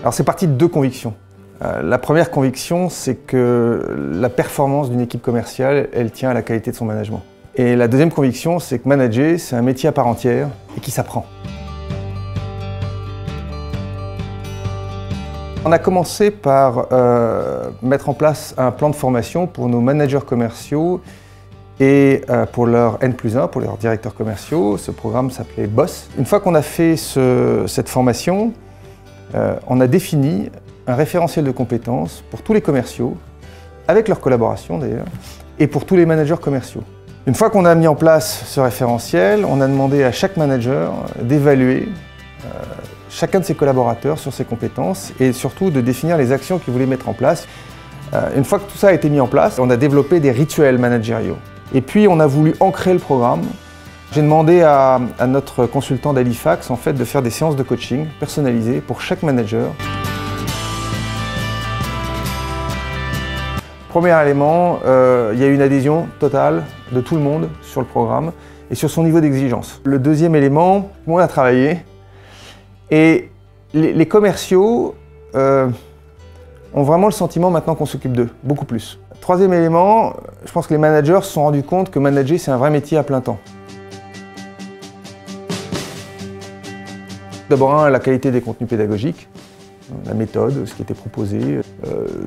Alors c'est parti de deux convictions. La première conviction, c'est que la performance d'une équipe commerciale, elle tient à la qualité de son management. Et la deuxième conviction, c'est que manager, c'est un métier à part entière et qui s'apprend. On a commencé par mettre en place un plan de formation pour nos managers commerciaux et pour leur N+1, pour leurs directeurs commerciaux. Ce programme s'appelait BOSS. Une fois qu'on a fait cette formation, on a défini un référentiel de compétences pour tous les commerciaux, avec leur collaboration d'ailleurs, et pour tous les managers commerciaux. Une fois qu'on a mis en place ce référentiel, on a demandé à chaque manager d'évaluer chacun de ses collaborateurs sur ses compétences et surtout de définir les actions qu'il voulait mettre en place. Une fois que tout ça a été mis en place, on a développé des rituels managériaux. Et puis on a voulu ancrer le programme. J'ai demandé à notre consultant d'Halifax en fait, de faire des séances de coaching personnalisées pour chaque manager. Premier élément, il y a eu une adhésion totale de tout le monde sur le programme et sur son niveau d'exigence. Le deuxième élément, tout le monde a travaillé et les commerciaux ont vraiment le sentiment maintenant qu'on s'occupe d'eux, beaucoup plus. Troisième élément, je pense que les managers se sont rendus compte que manager, c'est un vrai métier à plein temps. D'abord, la qualité des contenus pédagogiques, la méthode, ce qui était proposé.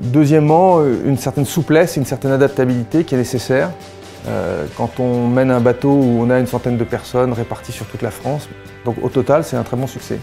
Deuxièmement, une certaine souplesse, une certaine adaptabilité qui est nécessaire. Quand on mène un bateau où on a une centaine de personnes réparties sur toute la France. Donc au total, c'est un très bon succès.